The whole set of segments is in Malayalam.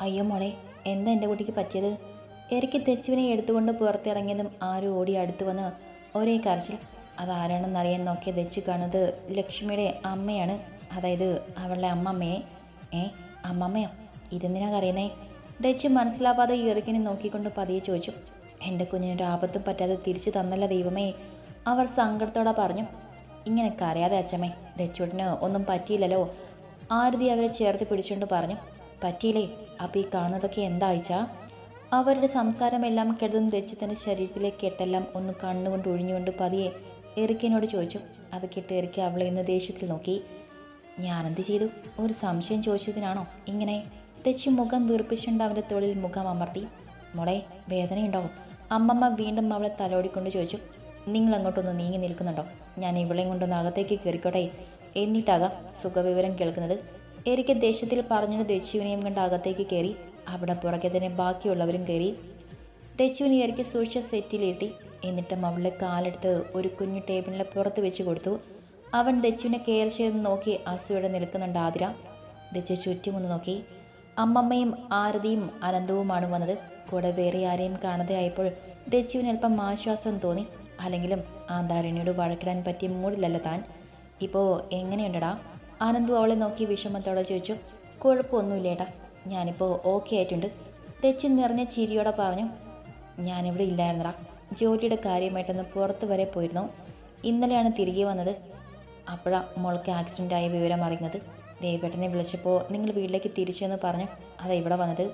അയ്യോ മോളെ, എന്താ എൻ്റെ കുട്ടിക്ക് പറ്റിയത്? എരിക്ക് തെച്ചുവിനെ എടുത്തുകൊണ്ട് പുറത്തിറങ്ങിയതും ആരും ഓടി അടുത്ത് വന്ന് ഒരേ കരച്ചിൽ. അതാരാണെന്നറിയാൻ നോക്കിയ തെച്ചു കാണുന്നത് ലക്ഷ്മിയുടെ അമ്മയാണ്. അതായത് അവളുടെ അമ്മമ്മയെ. ഏ, അമ്മമ്മയോ? ഇതെന്തിനാ കരയുന്നേ? തെച്ചു മനസ്സിലാവാതെ എറിക്കിനെ നോക്കിക്കൊണ്ട് പതിയെ ചോദിച്ചു. എൻ്റെ കുഞ്ഞിനൊരു ആപത്തും പറ്റാതെ തിരിച്ചു തന്നല്ല ദൈവമേ, അവർ സങ്കടത്തോടെ പറഞ്ഞു. ഇങ്ങനെ കരയാതെ അച്ഛമ്മേ, ദച്ചുവിന് ഒന്നും പറ്റിയില്ലല്ലോ. ആരതി അവരെ ചേർത്ത് പിടിച്ചുകൊണ്ട് പറഞ്ഞു. പറ്റിയില്ലേ? അപ്പം ഈ കാണുന്നതൊക്കെ എന്താ അയച്ചാ? അവരുടെ സംസാരമെല്ലാം കിടന്നും തെച്ച് തൻ്റെ ശരീരത്തിലെ കെട്ടെല്ലാം ഒന്ന് കണ്ണുകൊണ്ട് ഒഴിഞ്ഞുകൊണ്ട് പതിയെ എറിക്കിനോട് ചോദിച്ചു. അത് കേട്ട് എറിക്ക് അവളെ ഇന്ന് ദേഷ്യത്തിൽ നോക്കി. ഞാനെന്ത് ചെയ്തു? ഒരു സംശയം ചോദിച്ചതിനാണോ ഇങ്ങനെ? തെച്ച് മുഖം വീർപ്പിച്ചുകൊണ്ട് അവൻ്റെ തോളിൽ മുഖം അമർത്തി. മോളെ, വേദനയുണ്ടാവും? അമ്മമ്മ വീണ്ടും അവളെ തലോടിക്കൊണ്ട് ചോദിച്ചു. നിങ്ങൾ അങ്ങോട്ടൊന്ന് നീങ്ങി നിൽക്കുന്നുണ്ടോ? ഞാൻ ഇവളെയും കൊണ്ടൊന്ന് അകത്തേക്ക് കയറിക്കോട്ടെ, എന്നിട്ടാകാം സുഖവിവരം കേൾക്കുന്നത്. എരിക്ക് ദേഷ്യത്തിൽ പറഞ്ഞിട്ട് ദച്ചുവിനെയും കണ്ട് അകത്തേക്ക് കയറി. അവിടെ പുറകെ തന്നെ ബാക്കിയുള്ളവരും കയറി. ദച്ചുവിനെ എരിക്ക് സൂക്ഷിച്ച സെറ്റിലിരുത്തി. എന്നിട്ടും അവളുടെ കാലെടുത്ത് ഒരു കുഞ്ഞു ടേബിളിലെ പുറത്ത് വെച്ച് കൊടുത്തു. അവൻ ദച്ചുവിനെ കെയർ ചെയ്ത് നോക്കി അസൂയോടെ നിൽക്കുന്നുണ്ട് ആതിര. ദച്ചു ചുറ്റുമൊന്ന് നോക്കി. അമ്മമ്മയും ആരതിയും അനന്തവുമാണ് വന്നത്. കൂടെ വേറെ ആരെയും കാണാതെ ആയപ്പോൾ ദച്ചുവിന് അല്പം ആശ്വാസം തോന്നി. അല്ലെങ്കിലും ആ ധാരണിയോട് വഴക്കിടാൻ പറ്റിയ മൂടിലല്ല താൻ. ഇപ്പോൾ എങ്ങനെയുണ്ടടാ? ആനന്ദു അവളെ നോക്കി വിഷമത്തോടെ ചോദിച്ചു. കുഴപ്പമൊന്നുമില്ലേട്ടാ, ഞാനിപ്പോൾ ഓക്കെ ആയിട്ടുണ്ട്. തെച്ചു നിറഞ്ഞ ചിരിയോടെ പറഞ്ഞു. ഞാനിവിടെ ഇല്ലായിരുന്നടാ, ജോലിയുടെ കാര്യമായിട്ടൊന്ന് പുറത്ത് വരെ പോയിരുന്നു. ഇന്നലെയാണ് തിരികെ വന്നത്. അപ്പോഴാ മോൾക്ക് ആക്സിഡൻ്റ് ആയ വിവരം അറിയുന്നത്. ദേവേട്ടനെ വിളിച്ചപ്പോൾ നിങ്ങൾ വീട്ടിലേക്ക് തിരിച്ചെന്ന് പറഞ്ഞു അതാ ഇവിടെ വന്നത്.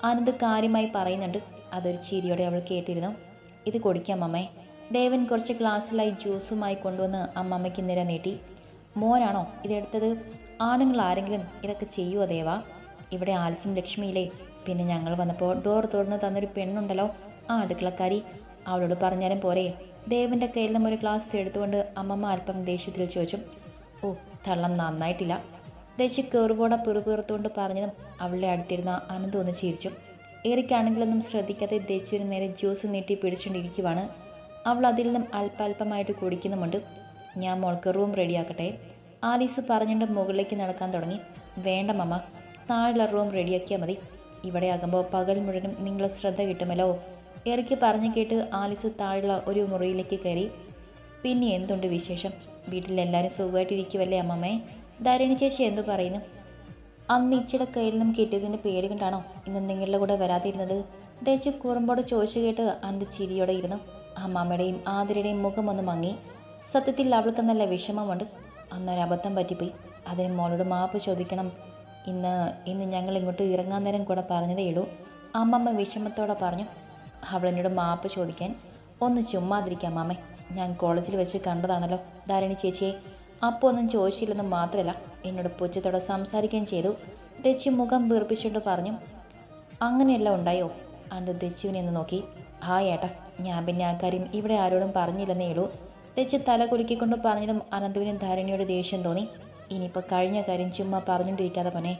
ആനന്ദ് കാര്യമായി പറയുന്നുണ്ട്. അതൊരു ചിരിയോടെ അവൾ കേട്ടിരുന്നു. ഇത് കുടിക്കാം അമ്മേ. ദേവൻ കുറച്ച് ഗ്ലാസ്സിലായി ജ്യൂസുമായി കൊണ്ടുവന്ന് അമ്മമ്മയ്ക്ക് നിര നീട്ടി. മോനാണോ ഇതെടുത്തത്? ആണുങ്ങൾ ആരെങ്കിലും ഇതൊക്കെ ചെയ്യുമോ ദേവാ? ഇവിടെ ആൽസും ലക്ഷ്മിയില്ലേ? പിന്നെ ഞങ്ങൾ വന്നപ്പോൾ ഡോർ തുറന്ന് തന്നൊരു പെണ്ണുണ്ടല്ലോ, ആ അടുക്കളക്കാരി. അവളോട് പറഞ്ഞാലും പോരെ? ദേവൻ്റെ കയ്യിൽ നിന്നും ഒരു ഗ്ലാസ് എടുത്തുകൊണ്ട് അമ്മമ്മ അല്പം ദേഷ്യത്തിൽ ചോദിച്ചു. ഓ, തള്ളം നന്നായിട്ടില്ല. ദേശി കെറുപോടെ പിറുപിറുത്തുകൊണ്ട് പറഞ്ഞതും അവളുടെ അടുത്തിരുന്ന അനന്ത് ഒന്ന് ചിരിച്ചു. ഏറിക്കാണെങ്കിലൊന്നും ശ്രദ്ധിക്കാതെ ദേശിയുടെ നേരെ ജ്യൂസ് നീട്ടി പിടിച്ചുകൊണ്ടിരിക്കുവാണ്. അവൾ അതിൽ നിന്നും അല്പമായിട്ട് കുടിക്കുന്നുമുണ്ട്. ഞാൻ മോൾക്ക് റൂം റെഡിയാക്കട്ടെ? ആലീസ് പറഞ്ഞുകൊണ്ട് മുകളിലേക്ക് നടക്കാൻ തുടങ്ങി. വേണ്ട മമ്മ, താഴെയുള്ള റൂം റെഡിയാക്കിയാൽ മതി. ഇവിടെ ആകുമ്പോൾ പകൽ മുഴുവനും നിങ്ങളെ ശ്രദ്ധ കിട്ടുമല്ലോ. ഇറക്കി പറഞ്ഞു കേട്ട് ആലീസ് താഴെയുള്ള ഒരു മുറിയിലേക്ക് കയറി. പിന്നെ എന്തുണ്ട് വിശേഷം? വീട്ടിലെല്ലാവരും സുഖമായിട്ടിരിക്കുമല്ലേ അമ്മമ്മേ? ധാരണി ചേച്ചി എന്തു പറയുന്നു? അന്ന് ഇച്ചിയുടെ കയ്യിൽ നിന്നും കിട്ടിയതിൻ്റെ പേടി കൊണ്ടാണോ ഇന്ന് നിങ്ങളുടെ കൂടെ വരാതിരുന്നത്? ദേശു കുറുമ്പോടെ ചോദിച്ചു കേട്ട് അന്ത് ചിരിയോടെ ഇരുന്നു. അമ്മാമ്മയുടെയും ആതിരയുടെയും മുഖം ഒന്ന് മങ്ങി. സത്യത്തിൽ അവൾക്ക് നല്ല വിഷമമുണ്ട്. അന്നൊരബദ്ധം പറ്റിപ്പോയി. അതിന് മോളോട് മാപ്പ് ചോദിക്കണം. ഇന്ന് ഞങ്ങൾ ഇങ്ങോട്ട് ഇറങ്ങാൻ നേരം കൂടെ പറഞ്ഞതേയുള്ളൂ. അമ്മമ്മ വിഷമത്തോടെ പറഞ്ഞു. അവളെന്നോട് മാപ്പ് ചോദിക്കാൻ? ഒന്ന് ചുമ്മാതിരിക്കാം അമ്മേ. ഞാൻ കോളേജിൽ വെച്ച് കണ്ടതാണല്ലോ ധാരണി ചേച്ചിയെ. അപ്പോൾ ഒന്നും ചോദിച്ചില്ലെന്ന് മാത്രമല്ല, എന്നോട് പുച്ഛത്തോടെ സംസാരിക്കുകയും ചെയ്തു. ദച്ചു മുഖം വീർപ്പിച്ചുകൊണ്ട് പറഞ്ഞു. അങ്ങനെയല്ല ഉണ്ടായോ? അന്ത് ദച്ചുവിനെ ഒന്ന് നോക്കി. ആ ഏട്ടാ, ഞാൻ പിന്നെ ആ കാര്യം ഇവിടെ ആരോടും പറഞ്ഞില്ലെന്നേ ഉള്ളൂ. ദച്ചു തല കുലുക്കിക്കൊണ്ട് പറഞ്ഞതും അനന്തുവിനും ധാരണയോട് ദേഷ്യം തോന്നി. ഇനിയിപ്പോൾ കഴിഞ്ഞ കാര്യം ചുമ്മാ പറഞ്ഞുകൊണ്ടിരിക്കാതെ പോനെ.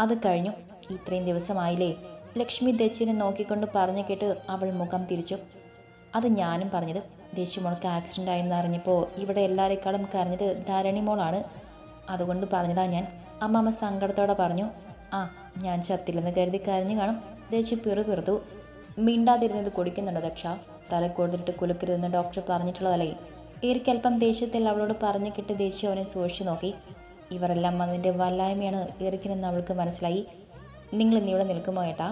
അത് കഴിഞ്ഞു. ഇത്രയും ദിവസമായില്ലേ? ലക്ഷ്മി ദച്ചുവിനെ നോക്കിക്കൊണ്ട് പറഞ്ഞു കേട്ട് അവൾ മുഖം തിരിച്ചു. അത് ഞാനും പറഞ്ഞത്. ദേശു മോൾക്ക് ആക്സിഡൻ്റ് ആയെന്ന് അറിഞ്ഞപ്പോൾ ഇവിടെ എല്ലാവരെക്കാളും കരഞ്ഞത് ധാരണി മോളാണ്. അതുകൊണ്ട് പറഞ്ഞതാ ഞാൻ. അമ്മമ്മ സങ്കടത്തോടെ പറഞ്ഞു. ആ, ഞാൻ ചത്തില്ലെന്ന് കരുതി കരഞ്ഞു കാണും. ദേശു പിറുപിറുത്തു. മിണ്ടാതിരുന്നത് കുടിക്കുന്നുണ്ടോ ദക്ഷ? തല കൊടുത്തിട്ട് കുലുക്കരുതെന്ന് ഡോക്ടർ പറഞ്ഞിട്ടുള്ളതല്ലേ? ഏറിക്കൽപ്പം ദേഷ്യത്തിൽ അവളോട് പറഞ്ഞു കിട്ടി ദേശു അവനെ സൂക്ഷിച്ചു നോക്കി. ഇവരെല്ലാം അതിൻ്റെ വല്ലായ്മയാണ് ഏറിക്കിനെന്ന് അവൾക്ക് മനസ്സിലായി. നിങ്ങൾ ഇന്നിവിടെ നിൽക്കുമോ ഏട്ടാ?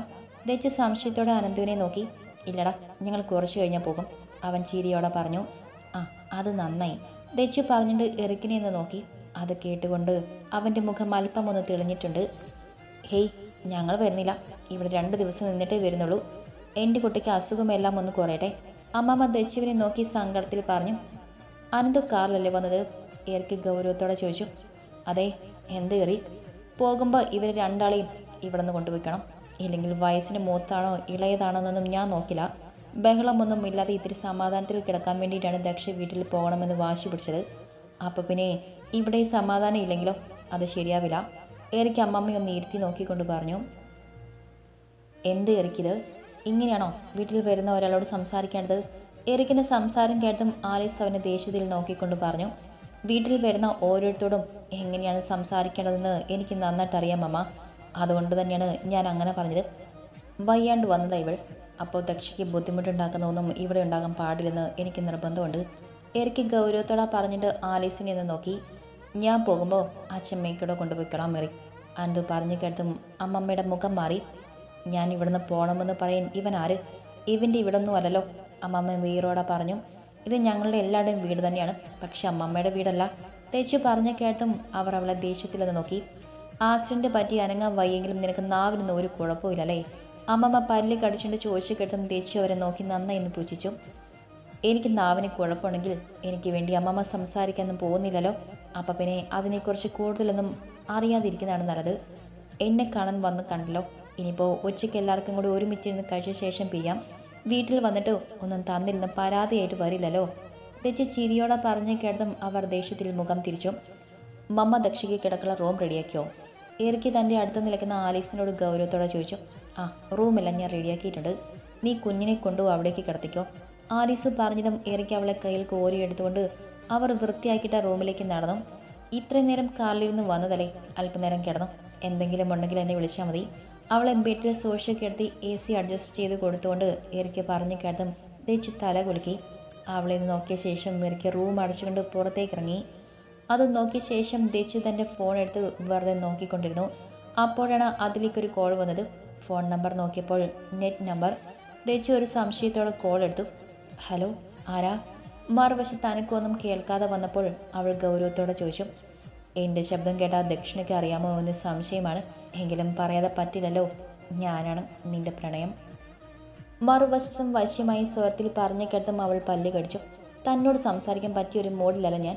ദേശു സംശയത്തോടെ അനന്തുവിനെ നോക്കി. ഇല്ലടാ, ഞങ്ങൾ കുറച്ച് കഴിഞ്ഞാൽ പോകും, അവൻ ചിരിയോടെ പറഞ്ഞു. ആ, അത് നന്നായി. ദേശു പറഞ്ഞിട്ട് എറിക്കിനെ ഒന്ന് നോക്കി. അത് കേട്ടുകൊണ്ട് അവൻ്റെ മുഖം അല്പം ഒന്ന് തെളിഞ്ഞിട്ടുണ്ട്. ഹേയ്, ഞങ്ങൾ വരുന്നില്ല. ഇവിടെ 2 ദിവസം നിന്നിട്ടേ വരുന്നുള്ളൂ. എൻ്റെ കുട്ടിക്ക് അസുഖമെല്ലാം ഒന്ന് കുറയട്ടെ. അമ്മമ്മ ദച്ചുവിനെ നോക്കി സങ്കടത്തിൽ പറഞ്ഞു. അനന്തു കാറിലല്ലേ വന്നത്? എറിക്ക് ഗൗരവത്തോടെ ചോദിച്ചു. അതെ. എന്ത് എറി? പോകുമ്പോൾ ഇവർ രണ്ടാളെയും ഇവിടെ നിന്ന് കൊണ്ടുപോയിക്കണം. ഇല്ലെങ്കിൽ വയസ്സിന് മൂത്താണോ ഇളയതാണോ എന്നൊന്നും ഞാൻ നോക്കില്ല. ബഹളമൊന്നും ഇല്ലാതെ ഇത്തിരി സമാധാനത്തിൽ കിടക്കാൻ വേണ്ടിയിട്ടാണ് ദക്ഷ വീട്ടിൽ പോകണമെന്ന് വാശി പിടിച്ചത്. അപ്പോൾ പിന്നെ ഇവിടെ സമാധാനം ഇല്ലെങ്കിലോ? അത് ശരിയാവില്ല. ഏറിക്ക് അമ്മമ്മയൊന്ന് ഇരുത്തി നോക്കിക്കൊണ്ട് പറഞ്ഞു. എന്ത് എറിക്കിത്? ഇങ്ങനെയാണോ വീട്ടിൽ വരുന്ന ഒരാളോട് സംസാരിക്കേണ്ടത്? എറിക്കിൻ്റെ സംസാരം കേട്ടും ആലീസ് അവനെ ദേഷ്യത്തിൽ നോക്കിക്കൊണ്ട് പറഞ്ഞു. വീട്ടിൽ വരുന്ന ഓരോരുത്തരോടും എങ്ങനെയാണ് സംസാരിക്കേണ്ടതെന്ന് എനിക്ക് നന്നായിട്ട് അറിയാം അമ്മ. അതുകൊണ്ട് തന്നെയാണ് ഞാൻ അങ്ങനെ പറഞ്ഞത്. വയ്യാണ്ട് വന്നതാ ഇവൾ. അപ്പോൾ ദക്ഷയ്ക്ക് ബുദ്ധിമുട്ടുണ്ടാക്കുന്ന ഒന്നും ഇവിടെ ഉണ്ടാകാൻ പാടില്ലെന്ന് എനിക്ക് നിർബന്ധമുണ്ട്. എറിക്ക് ഗൗരവത്തോടെ പറഞ്ഞിട്ട് ആലീസിനെ ഒന്ന് നോക്കി. ഞാൻ പോകുമ്പോൾ അച്ഛമ്മയ്ക്കൂടെ കൊണ്ടുപോയിക്കണം മെറി. അനന്ത് പറഞ്ഞു കേട്ടും അമ്മമ്മയുടെ മുഖം മാറി. ഞാൻ ഇവിടുന്ന് പോകണമെന്ന് പറയാൻ ഇവൻ ആര്? ഇവൻ്റെ ഇവിടൊന്നും അല്ലല്ലോ. അമ്മമ്മ വീറോടെ പറഞ്ഞു. ഇത് ഞങ്ങളുടെ എല്ലാവരുടെയും വീട് തന്നെയാണ്, പക്ഷെ അമ്മമ്മയുടെ വീടല്ല. തേച്ചു പറഞ്ഞു കേട്ടും അവർ അവളെ ദേഷ്യത്തിലൊന്ന് നോക്കി. ആക്സിഡൻറ്റ് പറ്റി അനങ്ങാൻ വയ്യെങ്കിലും നിനക്ക് നാവിനൊന്നും ഒരു കുഴപ്പമില്ലല്ലേ? അമ്മമ്മ പല്ല് കടിച്ചുകൊണ്ട് ചോദിച്ചു കേട്ടും തേച്ചു അവരെ നോക്കി നന്നായി എന്ന് പൂജിച്ചു. എനിക്ക് നാവിന് കുഴപ്പമുണ്ടെങ്കിൽ എനിക്ക് വേണ്ടി അമ്മമ്മ സംസാരിക്കാനൊന്നും പോകുന്നില്ലല്ലോ. അപ്പം പിന്നെ അതിനെക്കുറിച്ച് കൂടുതലൊന്നും അറിയാതിരിക്കുന്നതാണ് നല്ലത്. എന്നെ കാണാൻ വന്ന് കണ്ടല്ലോ. ഇനിയിപ്പോൾ ഉച്ചയ്ക്ക് എല്ലാവർക്കും കൂടി ഒരുമിച്ചിരുന്ന് കഴിച്ച ശേഷം പിരിയാം. വീട്ടിൽ വന്നിട്ട് ഒന്നും തന്നില്ലെന്ന് പരാതിയായിട്ട് വരില്ലല്ലോ. തെച്ച് ചിരിയോടെ പറഞ്ഞു കേട്ടതും അവർ ദേഷ്യത്തിൽ മുഖം തിരിച്ചു. മമ്മ ദക്ഷയ്ക്ക് കിടക്കുള്ള റൂം റെഡിയാക്കിയോ? എറിക്ക് തൻ്റെ അടുത്ത് നിൽക്കുന്ന ആലീസിനോട് ഗൗരവത്തോടെ ചോദിച്ചു. ആ, റൂമെല്ലാം ഞാൻ റെഡിയാക്കിയിട്ടുണ്ട്. നീ കുഞ്ഞിനെ കൊണ്ടുപോയി അവിടേക്ക് കിടത്തിക്കോ. ആലീസ് പറഞ്ഞതും എറിക്ക് അവളെ കയ്യിൽ കോരി എടുത്തുകൊണ്ട് അവർ വൃത്തിയാക്കിയിട്ട റൂമിലേക്ക് നടന്നു. ഇത്രയും നേരം കാറിലിരുന്ന് വന്നതല്ലേ, അല്പനേരം കിടന്നു. എന്തെങ്കിലും ഉണ്ടെങ്കിൽ എന്നെ വിളിച്ചാൽ മതി. അവളെ ബെഡിൽ സൂക്ഷിച്ച് കിടത്തി AC അഡ്ജസ്റ്റ് ചെയ്ത് കൊടുത്തുകൊണ്ട് എറിക്ക് പറഞ്ഞു കേട്ടതും തേച്ച് തല കുലുക്കി. അവളെ നോക്കിയ ശേഷം എറിക്ക് റൂം അടച്ചുകൊണ്ട് പുറത്തേക്ക് ഇറങ്ങി. അത് നോക്കിയ ശേഷം തേച്ച് തൻ്റെ ഫോൺ എടുത്ത് വെറുതെ നോക്കിക്കൊണ്ടിരുന്നു. അപ്പോഴാണ് അതിലേക്കൊരു കോൾ വന്നത്. ഫോൺ നമ്പർ നോക്കിയപ്പോൾ നെറ്റ് നമ്പർ. തേച്ച് ഒരു സംശയത്തോടെ കോൾ എടുത്തു. ഹലോ, ആരാ? മറുവശത്ത് അനക്കൊന്നും കേൾക്കാതെ വന്നപ്പോൾ അവൾ ഗൗരവത്തോടെ ചോദിച്ചു. എൻ്റെ ശബ്ദം കേട്ടാൽ ദക്ഷിണയ്ക്ക് അറിയാമോ എന്ന് സംശയമാണ്. എങ്കിലും പറയാതെ പറ്റില്ലല്ലോ. ഞാനാണ് നിന്റെ പ്രണയം. മറുവശത്തും വശ്യമായി സ്വരത്തിൽ പറഞ്ഞു കേട്ടും അവൾ പല്ല് കടിച്ചു. തന്നോട് സംസാരിക്കാൻ പറ്റിയൊരു മൂഡിലല്ല ഞാൻ.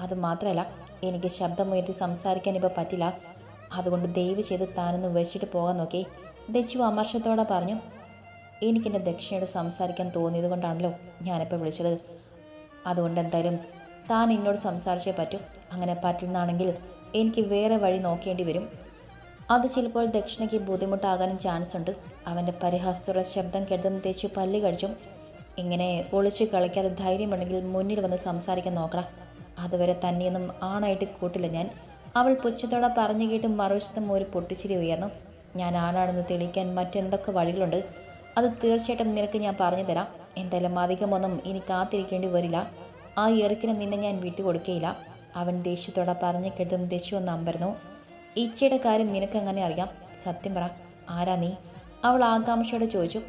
അതുമാത്രമല്ല, എനിക്ക് ശബ്ദമുയർത്തി സംസാരിക്കാൻ ഇപ്പോൾ പറ്റില്ല. അതുകൊണ്ട് ദയവ് ചെയ്ത് താനൊന്ന് വെച്ചിട്ട് പോകാൻ നോക്കി. ദച്ചു അമർഷത്തോടെ പറഞ്ഞു. എനിക്കെൻ്റെ ദക്ഷിണയോട് സംസാരിക്കാൻ തോന്നിയത് കൊണ്ടാണല്ലോ ഞാനിപ്പോൾ വിളിച്ചത്. അതുകൊണ്ട് എന്തായാലും താൻ എന്നോട് സംസാരിച്ചേ പറ്റൂ. അങ്ങനെ പറ്റുന്നതാണെങ്കിൽ എനിക്ക് വേറെ വഴി നോക്കേണ്ടി വരും. അത് ചിലപ്പോൾ ദക്ഷിണയ്ക്ക് ബുദ്ധിമുട്ടാകാനും ചാൻസ് ഉണ്ട്. അവൻ്റെ പരിഹാസത്തോടെ ശബ്ദം കേട്ടതും തേച്ചു പല്ല് കഴിച്ചു. ഇങ്ങനെ ഒളിച്ചു കളിക്കാതെ ധൈര്യമുണ്ടെങ്കിൽ മുന്നിൽ വന്ന് സംസാരിക്കാൻ നോക്കണം. അതുവരെ തന്നെയൊന്നും ആണായിട്ട് കൂട്ടില്ല ഞാൻ. അവൾ പുച്ഛത്തോടെ പറഞ്ഞു കേട്ടും മറുവശത്തും ഒരു പൊട്ടിച്ചിരി ഉയർന്നു. ഞാൻ ആണാണെന്ന് തെളിയിക്കാൻ മറ്റെന്തൊക്കെ വഴികളുണ്ട്. അത് തീർച്ചയായിട്ടും നിനക്ക് ഞാൻ പറഞ്ഞു തരാം. എന്തായാലും അധികമൊന്നും ഇനി കാത്തിരിക്കേണ്ടി വരില്ല. ആ എറിക്കിന് നിന്നെ ഞാൻ വിട്ടുകൊടുക്കുകയില്ല. അവൻ ദേഷ്യത്തോടെ പറഞ്ഞു കേട്ടും ദച്ചു ഒന്ന് അമ്പരന്നു. ഇച്ചയുടെ കാര്യം നിനക്കങ്ങനെ അറിയാം? സത്യം പറ, ആരാ നീ? അവൾ ആകാംക്ഷയോടെ ചോദിച്ചു.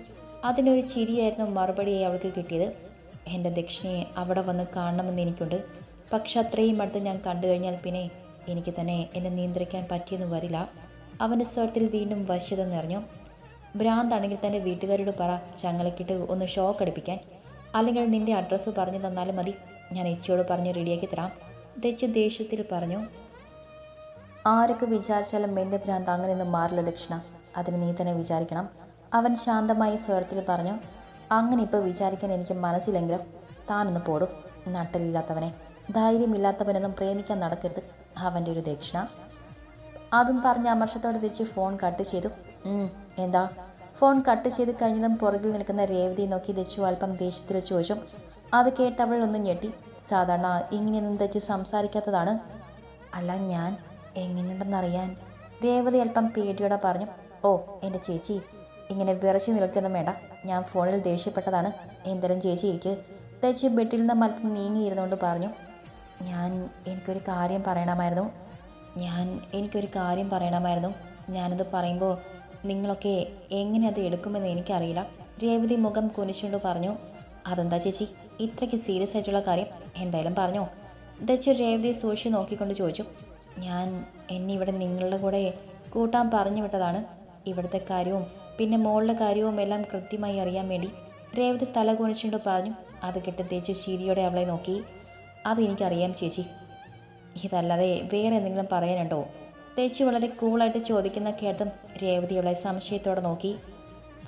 അതിനൊരു ചിരിയായിരുന്നു മറുപടിയായി അവൾക്ക് കിട്ടിയത്. എൻ്റെ ദക്ഷിണയെ അവിടെ വന്ന് കാണണമെന്ന് എനിക്കുണ്ട്. പക്ഷെ അത്രയും അടുത്ത് ഞാൻ കണ്ടു കഴിഞ്ഞാൽ പിന്നെ എനിക്ക് തന്നെ എന്നെ നിയന്ത്രിക്കാൻ പറ്റിയെന്ന് വരില്ല. അവൻ്റെ സ്വരത്തിൽ വീണ്ടും വശ്യത നിറഞ്ഞു. ഭ്രാന്താണെങ്കിൽ തൻ്റെ വീട്ടുകാരോട് പറ ചങ്ങലക്കിട്ട് ഒന്ന് ഷോക്ക് അടിപ്പിക്കാൻ. അല്ലെങ്കിൽ നിൻ്റെ അഡ്രസ്സ് പറഞ്ഞു തന്നാലും മതി. ഞാൻ ഇച്ചയോട് പറഞ്ഞ് റെഡിയാക്കി തരാം. ദച്ചു ദേഷ്യത്തിൽ പറഞ്ഞു. ആരൊക്കെ വിചാരിച്ചാലും എൻ്റെ ഭ്രാന്ത് അങ്ങനെയൊന്നും മാറില്ല ദക്ഷിണ. അതിന് നീ തന്നെ വിചാരിക്കണം. അവൻ ശാന്തമായ സ്വരത്തിൽ പറഞ്ഞു. അങ്ങനെ ഇപ്പോൾ വിചാരിക്കാൻ എനിക്ക് മനസ്സിലെങ്കിലും താനൊന്ന് പോടും. നട്ടലില്ലാത്തവനെ, ധൈര്യമില്ലാത്തവനൊന്നും പ്രേമിക്കാൻ നടക്കരുത്. അവൻ്റെ ഒരു ദക്ഷിണ. അതും പറഞ്ഞ് അമർഷത്തോടെ തിരിച്ച് ഫോൺ കട്ട് ചെയ്തു. എന്താ? ഫോൺ കട്ട് ചെയ്ത് കഴിഞ്ഞതും പുറകിൽ നിൽക്കുന്ന രേവതി നോക്കി ദച്ചു അല്പം ദേഷ്യത്തിൽ ചോദിച്ചു. അത് കേട്ടവൾ ഒന്ന് ഞെട്ടി. സാധാരണ ഇങ്ങനെയൊന്നും ദച്ചു സംസാരിക്കാത്തതാണ്. അല്ല, ഞാൻ എങ്ങനെയുണ്ടെന്നറിയാൻ. രേവതി അല്പം പേടിയോടെ പറഞ്ഞു. ഓ എൻ്റെ ചേച്ചി, ഇങ്ങനെ വിറച്ചു നിൽക്കൊന്നും വേണ്ട. ഞാൻ ഫോണിൽ ദേഷ്യപ്പെട്ടതാണ്. എന്തായാലും ചേച്ചി ഇരിക്ക്. ദച്ചു ബെഡിൽ നിന്നും അല്പം നീങ്ങിയിരുന്നുകൊണ്ട് പറഞ്ഞു. എനിക്കൊരു കാര്യം പറയണമായിരുന്നു. ഞാനത് പറയുമ്പോൾ നിങ്ങളൊക്കെ എങ്ങനെ അത് എടുക്കുമെന്ന് എനിക്കറിയില്ല. രേവതി മുഖം കുനിച്ചുകൊണ്ട് പറഞ്ഞു. അതെന്താ ചേച്ചി ഇത്രയ്ക്ക് സീരിയസ് ആയിട്ടുള്ള കാര്യം? എന്തായാലും പറഞ്ഞോ. ദച്ചു രേവതിയെ സൂക്ഷിച്ച് നോക്കിക്കൊണ്ട് ചോദിച്ചു. എന്നെ ഇവിടെ നിങ്ങളുടെ കൂടെ കൂട്ടാൻ പറഞ്ഞു വിട്ടതാണ്. ഇവിടുത്തെ കാര്യവും പിന്നെ മോളുടെ കാര്യവും എല്ലാം കൃത്യമായി അറിയാൻ വേണ്ടി. രേവതി തല കുനിച്ചുകൊണ്ട് പറഞ്ഞു. അത് കേട്ട് ദച്ചു ചിരിയോടെ അവളെ നോക്കി. അതെനിക്കറിയാം ചേച്ചി. ഇതല്ലാതെ വേറെ എന്തെങ്കിലും പറയാനുണ്ടോ? ദച്ചു വളരെ കൂളായിട്ട് ചോദിക്കുന്ന കേട്ടും രേവതി അവളെ സംശയത്തോടെ നോക്കി.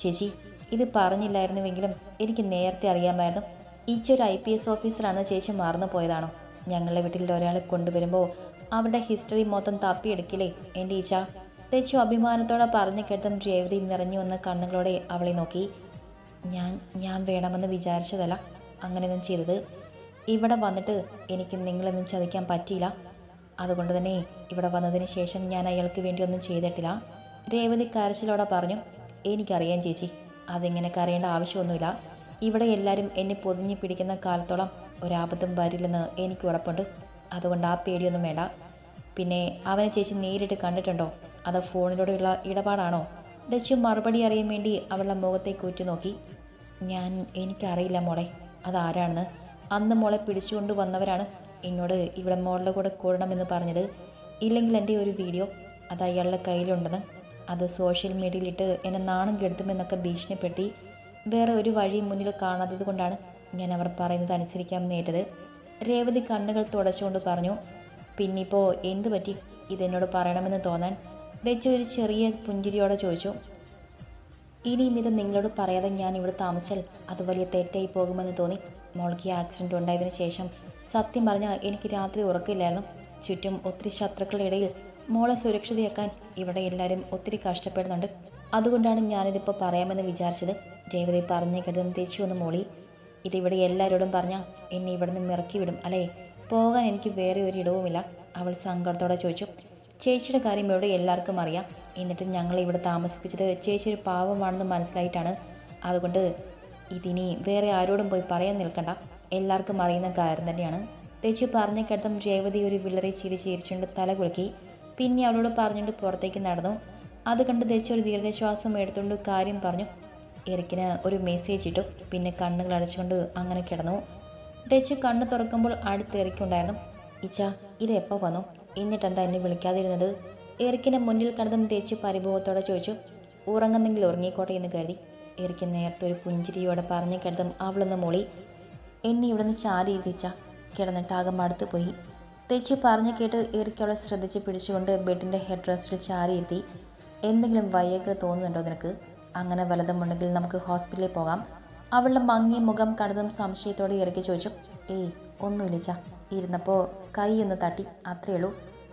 ചേച്ചി, ഇത് പറഞ്ഞില്ലായിരുന്നുവെങ്കിലും എനിക്ക് നേരത്തെ അറിയാമായിരുന്നു. ഈച്ചൊരു IPS ഓഫീസറാണെന്ന് ചേച്ചി മറന്നു പോയതാണോ? ഞങ്ങളുടെ വീട്ടിൽ ഒരാളെ കൊണ്ടുവരുമ്പോൾ അവരുടെ ഹിസ്റ്ററി മൊത്തം തപ്പിയെടുക്കില്ലേ എൻ്റെ ഈച്ച? ദച്ചു അഭിമാനത്തോടെ പറഞ്ഞു കേട്ടും രേവതി നിറഞ്ഞു വന്ന കണ്ണുകളോടെ അവളെ നോക്കി. ഞാൻ വേണമെന്ന് വിചാരിച്ചതല്ല അങ്ങനെയൊന്നും ചെയ്തത്. ഇവിടെ വന്നിട്ട് എനിക്ക് നിങ്ങളൊന്നും ചതിക്കാൻ പറ്റിയില്ല. അതുകൊണ്ട് തന്നെ ഇവിടെ വന്നതിന് ശേഷം ഞാൻ അയാൾക്ക് വേണ്ടി ഒന്നും ചെയ്തിട്ടില്ല. രേവതി കരച്ചിലോടെ പറഞ്ഞു. എനിക്കറിയാം ചേച്ചി, അതിങ്ങനെ കരയേണ്ട ആവശ്യമൊന്നുമില്ല. ഇവിടെ എല്ലാവരും എന്നെ പൊതിഞ്ഞു പിടിക്കുന്ന കാലത്തോളം ഒരാപത്തും വരില്ലെന്ന് എനിക്ക് ഉറപ്പുണ്ട്. അതുകൊണ്ട് ആ പേടിയൊന്നും വേണ്ട. പിന്നെ അവനെ ചേച്ചി നേരിട്ട് കണ്ടിട്ടുണ്ടോ, അതോ ഫോണിലൂടെയുള്ള ഇടപാടാണോ? ദച്ചു മറുപടി അറിയാൻ വേണ്ടി അവളുടെ മുഖത്തേക്ക് ഉറ്റുനോക്കി. എനിക്കറിയില്ല മോളെ, അതാരാണെന്ന്. അന്ന് മോളെ പിടിച്ചുകൊണ്ട് വന്നവരാണ് എന്നോട് ഇവിടെ മോളുടെ കൂടെ കൂടണമെന്ന് പറഞ്ഞത്. ഇല്ലെങ്കിൽ എൻ്റെ ഒരു വീഡിയോ അത് അയാളുടെ കയ്യിലുണ്ടെന്ന്, അത് സോഷ്യൽ മീഡിയയിലിട്ട് എന്നെ നാണം കെടുത്തുമെന്നൊക്കെ ഭീഷണിപ്പെടുത്തി. വേറെ ഒരു വഴി മുന്നിൽ കാണാത്തത് കൊണ്ടാണ് ഞാൻ അവർ പറയുന്നത് അനുസരിക്കാമെന്ന് ഏറ്റത്. രേവതി കണ്ണുകൾ തുടച്ചുകൊണ്ട് പറഞ്ഞു. പിന്നിപ്പോൾ എന്തു പറ്റി ഇതെന്നോട് പറയണമെന്ന് തോന്നാൻ? ദച്ചു ഒരു ചെറിയ പുഞ്ചിരിയോടെ ചോദിച്ചു. ഇനിയും ഇത് നിങ്ങളോട് പറയാതെ ഞാൻ ഇവിടെ താമസിച്ചാൽ അത് വലിയ തെറ്റായി പോകുമെന്ന് തോന്നി. മോൾക്ക് ഈ ആക്സിഡൻറ്റ് ഉണ്ടായതിനു ശേഷം സത്യം പറഞ്ഞാൽ എനിക്ക് രാത്രി ഉറക്കില്ലായിരുന്നു. ചുറ്റും ഒത്തിരി ശത്രുക്കളുടെ ഇടയിൽ മോളെ സുരക്ഷിതയാക്കാൻ ഇവിടെ എല്ലാവരും ഒത്തിരി കഷ്ടപ്പെടുന്നുണ്ട്. അതുകൊണ്ടാണ് ഞാനിതിപ്പോൾ പറയാമെന്ന് വിചാരിച്ചത്. രേവതി പറഞ്ഞു കേട്ടതും തെച്ചു ഒന്ന് മോളി. ഇതിവിടെ എല്ലാവരോടും പറഞ്ഞാൽ എന്നെ ഇവിടെ നിന്ന് ഇറക്കി വിടും അല്ലേ? പോകാൻ എനിക്ക് വേറെ ഒരു ഇടവുമില്ല, അവൾ സങ്കടത്തോടെ ചോദിച്ചു. ചേച്ചിയുടെ കാര്യം ഇവിടെ എല്ലാവർക്കും അറിയാം. എന്നിട്ട് ഞങ്ങളെ ഇവിടെ താമസിപ്പിച്ചത് ചേച്ചി ഒരു പാവമാണെന്ന് മനസ്സിലായിട്ടാണ്. അതുകൊണ്ട് ഇതിനി വേറെ ആരോടും പോയി പറയാൻ നിൽക്കണ്ട, എല്ലാവർക്കും അറിയുന്ന കാര്യം തന്നെയാണ്. തെച്ചു പറഞ്ഞു കേട്ടതും രേവതി ഒരു വിളറി ചിരിച്ചുകൊണ്ട് തല കുലുക്കി. പിന്നെ അവളോട് പറഞ്ഞുകൊണ്ട് പുറത്തേക്ക് നടന്നു. അത് കണ്ട് തെച്ചു ഒരു ദീർഘശ്വാസം എടുത്തുകൊണ്ട് കാര്യം പറഞ്ഞു. എറിക്കിന് ഒരു മെസ്സേജ് ഇട്ടു. പിന്നെ കണ്ണുകൾ അടച്ചുകൊണ്ട് അങ്ങനെ കിടന്നു. തെച്ചു കണ്ണ് തുറക്കുമ്പോൾ അടുത്ത് എറിക്കുണ്ടായിരുന്നു. ഇച്ച, ഇത് എപ്പോൾ വന്നു? എന്നിട്ടെന്താ എന്നെ വിളിക്കാതിരുന്നത്? എറിക്കിൻ്റെ മുന്നിൽ കണ്ടതും തെച്ചു പരിഭവത്തോടെ ചോദിച്ചു. ഉറങ്ങുന്നെങ്കിൽ ഉറങ്ങിക്കോട്ടെ എന്ന് കരുതി. എറിക്ക് നേരത്തെ ഒരു പുഞ്ചിരിയോടെ പറഞ്ഞു കിടതും അവളൊന്ന് മൂളി. എന്നെ ഇവിടെ നിന്ന് ചാരി ഇരുത്തിച്ച, കിടന്നിട്ടാകെ മടുത്തു പോയി. തെച്ചു പറഞ്ഞു കേട്ട് എറിക്ക് അവളെ ശ്രദ്ധിച്ച് പിടിച്ചുകൊണ്ട് ബെഡിൻ്റെ ഹെഡ് റെസ്റ്റിൽ ചാരി ഇരുത്തി. എന്തെങ്കിലും വയ്യൊക്കെ തോന്നുന്നുണ്ടോ നിനക്ക്? അങ്ങനെ വലതുമുണ്ടെങ്കിൽ നമുക്ക് ഹോസ്പിറ്റലിൽ പോകാം. അവളുടെ മങ്ങിയ മുഖം കണ്ടതും സംശയത്തോടെ ഇറക്കി ചോദിച്ചു. ഏയ് ഒന്നുമില്ല, ഇരുന്നപ്പോൾ കൈ ഒന്ന് തട്ടി, അത്രയേ ഉള്ളൂ,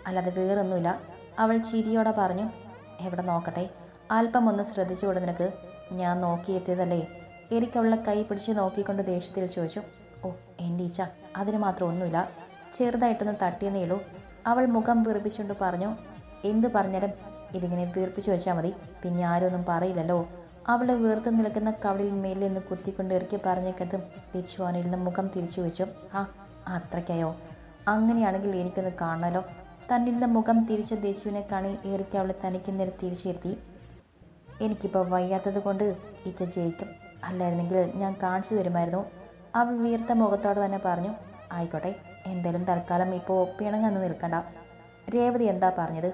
അല്ലാതെ വേറൊന്നുമില്ല, അവൾ ചിരിയോടെ പറഞ്ഞു. എവിടെ നോക്കട്ടെ, അല്പം ഒന്ന് ശ്രദ്ധിച്ചുകൂടെ നിനക്ക്? ഞാൻ നോക്കിയെത്തിയതല്ലേ? എറിക്ക് അവളുടെ കൈ പിടിച്ച് നോക്കിക്കൊണ്ട് ദേഷ്യത്തിൽ ചോദിച്ചു. ഓ എൻ്റെ ഈച്ച, അതിന് മാത്രം ഒന്നുമില്ല, ചെറുതായിട്ടൊന്ന് തട്ടിയെന്നേ ഉള്ളൂ, അവൾ മുഖം വീർപ്പിച്ചുകൊണ്ട് പറഞ്ഞു. എന്ത് പറഞ്ഞാലും ഇതിങ്ങനെ വീർപ്പിച്ചു വെച്ചാൽ മതി, പിന്നെ ആരും ഒന്നും പറയില്ലല്ലോ. അവളെ വീർത്ത് നിൽക്കുന്ന കവളിൽ മേലിൽ നിന്ന് കുത്തിക്കൊണ്ട് ഇറക്കി പറഞ്ഞേക്കത്തും തെച്ചുവാനിൽ നിന്ന് മുഖം തിരിച്ചു വെച്ചു. ആ അത്രയ്ക്കായോ? അങ്ങനെയാണെങ്കിൽ എനിക്കൊന്ന് കാണാലോ. തന്നിൽ നിന്ന് മുഖം തിരിച്ച ദേശുവിനെ കാണി ഏറിക്ക് അവളെ തനിക്ക് നേരെ തിരിച്ചിരുത്തി. എനിക്കിപ്പോൾ വയ്യാത്തത് കൊണ്ട് ഇച്ച ജയിക്കും, അല്ലായിരുന്നെങ്കിൽ ഞാൻ കാണിച്ചു തരുമായിരുന്നു, അവൾ വീർത്ത മുഖത്തോടെ തന്നെ പറഞ്ഞു. ആയിക്കോട്ടെ, എന്തായാലും തൽക്കാലം ഇപ്പോൾ പിണങ്ങന്ന് നിൽക്കണ്ട. രേവതി എന്താ പറഞ്ഞത്?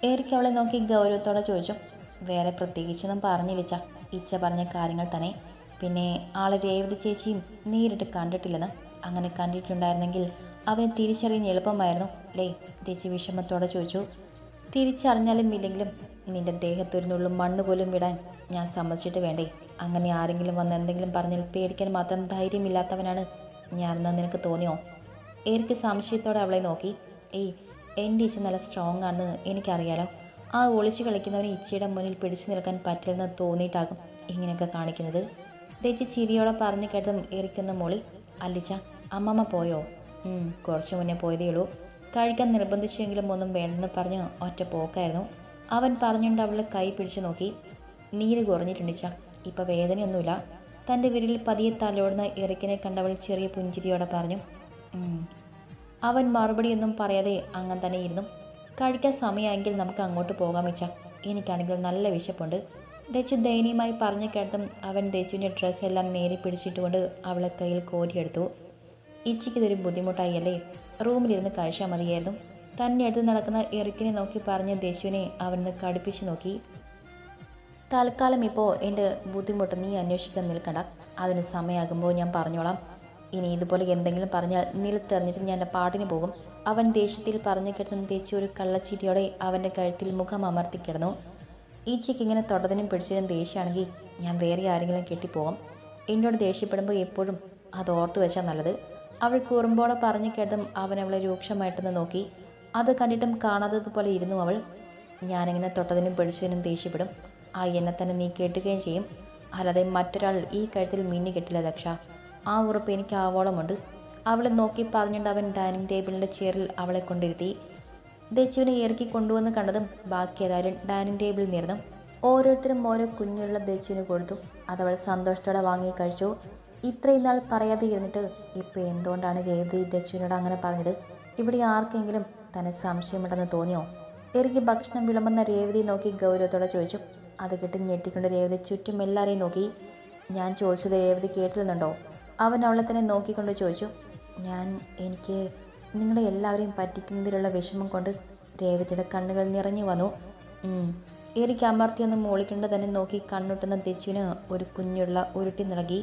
ഏറിക്ക് അവളെ നോക്കി ഗൗരവത്തോടെ ചോദിച്ചു. വേറെ പ്രത്യേകിച്ചൊന്നും പറഞ്ഞില്ല, ഇച്ച പറഞ്ഞ കാര്യങ്ങൾ തന്നെ. പിന്നെ ആളെ രേവതി ചേച്ചിയും നേരിട്ട് കണ്ടിട്ടില്ലെന്ന്. അങ്ങനെ കണ്ടിട്ടുണ്ടായിരുന്നെങ്കിൽ അവനെ തിരിച്ചറിയാൻ എളുപ്പമായിരുന്നു അല്ലേ? ചേച്ചി വിഷമത്തോടെ ചോദിച്ചു. തിരിച്ചറിഞ്ഞാലും ഇല്ലെങ്കിലും നിന്റെ ദേഹത്തൊരുന്നുള്ളും മണ്ണ് പോലും വിടാൻ ഞാൻ സമ്മതിച്ചിട്ട് വേണ്ടേ? അങ്ങനെ ആരെങ്കിലും വന്ന് എന്തെങ്കിലും പറഞ്ഞാൽ പേടിക്കാൻ മാത്രം ധൈര്യമില്ലാത്തവനാണ് ഞാനെന്ന് നിനക്ക് തോന്നിയോ? ഏറിക്ക് സംശയത്തോടെ അവളെ നോക്കി. ഏയ് എൻ്റെ ഇച്ച നല്ല സ്ട്രോങ് ആണെന്ന് എനിക്കറിയാലോ. ആ ഒളിച്ചു കളിക്കുന്നവന് ഇച്ചയുടെ മുന്നിൽ പിടിച്ചു നിൽക്കാൻ പറ്റില്ലെന്ന് തോന്നിയിട്ടാകും ഇങ്ങനെയൊക്കെ കാണിക്കുന്നത്. ചേച്ചി ചിരിയോടെ പറഞ്ഞു കേട്ടതും ഏറിക്കൊന്ന് മോളി. അല്ലിച്ച, അമ്മമ്മ പോയോ? കുറച്ച് മുന്നേ പോയതേ ഉള്ളൂ. കഴിക്കാൻ നിർബന്ധിച്ചെങ്കിലും ഒന്നും വേണ്ടെന്ന് പറഞ്ഞ് ഒറ്റ പോക്കായിരുന്നു. അവൻ പറഞ്ഞുകൊണ്ട് അവളെ കൈ പിടിച്ചു നോക്കി. നീര് കുറഞ്ഞിട്ടുണ്ടിച്ച, ഇപ്പം വേദനയൊന്നുമില്ല. തൻ്റെ വിരലിൽ പതിയെ തലോടുന്ന എറിക്കിനെ കണ്ടവൾ ചെറിയ പുഞ്ചിരിയോടെ പറഞ്ഞു. അവൻ മറുപടിയൊന്നും പറയാതെ അങ്ങനെ തന്നെ ഇരുന്നു. കഴിക്കാൻ സമയമെങ്കിൽ നമുക്ക് അങ്ങോട്ട് പോകാൻ വെച്ച, എനിക്കാണെങ്കിൽ നല്ല വിശപ്പുണ്ട്. ദച്ചു ദയനീയമായി പറഞ്ഞു കേട്ടതും അവൻ ദച്ചുവിൻ്റെ ഡ്രസ്സെല്ലാം നേരെ പിടിച്ചിട്ടുകൊണ്ട് അവളെ കയ്യിൽ കോരിയെടുത്തു. ഇച്ചിക്കിതൊരു ബുദ്ധിമുട്ടായി അല്ലേ? റൂമിലിരുന്ന് കഴിച്ചാൽ മതിയായിരുന്നു. തന്നെ അടുത്ത് നടക്കുന്ന എറിക്കിനെ നോക്കി പറഞ്ഞ് ദച്ചുവിനെ അവനൊന്ന് കടുപ്പിച്ച് നോക്കി. തൽക്കാലം ഇപ്പോൾ എൻ്റെ ബുദ്ധിമുട്ട് നീ അന്വേഷിക്കാൻ നിൽക്കണ്ട, അതിന് സമയമാകുമ്പോൾ ഞാൻ പറഞ്ഞോളാം. ഇനി ഇതുപോലെ എന്തെങ്കിലും പറഞ്ഞാൽ നിലത്തെറിഞ്ഞിട്ട് ഞാൻ എൻ്റെ പാട്ടിന് പോകും. അവൻ ദേഷ്യത്തിൽ പറഞ്ഞു കേട്ടതും തേച്ച് ഒരു കള്ളച്ചിരിയോടെ അവൻ്റെ കഴുത്തിൽ മുഖം അമർത്തിക്കിടന്നു. ഈച്ചയ്ക്ക് ഇങ്ങനെ തൊട്ടതിനും പിടിച്ചതിനും ദേഷ്യമാണെങ്കിൽ ഞാൻ വേറെ ആരെങ്കിലും കെട്ടിപ്പോകും. എന്നോട് ദേഷ്യപ്പെടുമ്പോൾ എപ്പോഴും അത് ഓർത്തു വെച്ചാൽ നല്ലത്. അവൾ കുറുമ്പോടെ പറഞ്ഞു കേട്ടതും അവൻ അവളെ രൂക്ഷമായിട്ടൊന്ന് നോക്കി. അത് കണ്ടിട്ടും കാണാത്തതുപോലെ ഇരുന്നു അവൾ. ഞാനിങ്ങനെ തൊട്ടതിനും പിടിച്ചതിനും ദേഷ്യപ്പെടും, ആ എന്നെ തന്നെ നീ കെട്ടുകയും ചെയ്യും, അല്ലാതെ മറ്റൊരാൾ ഈ കഴുത്തിൽ മിന്നി കെട്ടില്ല ദക്ഷ. ആ ഉറപ്പ് എനിക്ക് ആവോളമുണ്ട്. അവളെ നോക്കി പറഞ്ഞുകൊണ്ട് അവൻ ഡൈനിങ് ടേബിളിൻ്റെ ചെയറിൽ അവളെ കൊണ്ടിരുത്തി. ദച്ചുവിനെ ഇറക്കി കൊണ്ടുവന്ന് കണ്ടതും ബാക്കി എല്ലാവരും ഡൈനിങ് ടേബിളിൽ നിന്നിരുന്നു. ഓരോരുത്തരും ഓരോ കുഞ്ഞുള്ള ദച്ചുവിന് കൊടുത്തു. അതവൾ സന്തോഷത്തോടെ വാങ്ങി കഴിച്ചു. ഇത്രയും നാൾ പറയാതെ ഇരുന്നിട്ട് ഇപ്പം എന്തുകൊണ്ടാണ് രേവതി ദച്ചുവിനോട് അങ്ങനെ പറഞ്ഞത്? ഇവിടെ ആർക്കെങ്കിലും തന്നെ സംശയമുണ്ടെന്ന് തോന്നിയോ? ഇറക്കി ഭക്ഷണം വിളമ്പുന്ന രേവതി നോക്കി ഗൗരവത്തോടെ ചോദിച്ചു. അത് കേട്ട് ഞെട്ടിക്കൊണ്ട് രേവതി ചുറ്റും എല്ലാവരെയും നോക്കി. ഞാൻ ചോദിച്ചത് രേവതി കേട്ടിരുന്നുണ്ടോ? അവൻ അവളെ തന്നെ നോക്കിക്കൊണ്ട് ചോദിച്ചു. എനിക്ക് നിങ്ങളെ എല്ലാവരെയും പറ്റിക്കുന്നതിലുള്ള വിഷമം കൊണ്ട് രേവതിയുടെ കണ്ണുകൾ നിറഞ്ഞു വന്നു. എനിക്ക് അമർത്തിയൊന്ന് മോളിക്കൊണ്ട് തന്നെ നോക്കി കണ്ണുട്ടുന്ന ദച്ചുവിന് ഒരു കുഞ്ഞുള്ള ഉരുട്ടി നൽകി.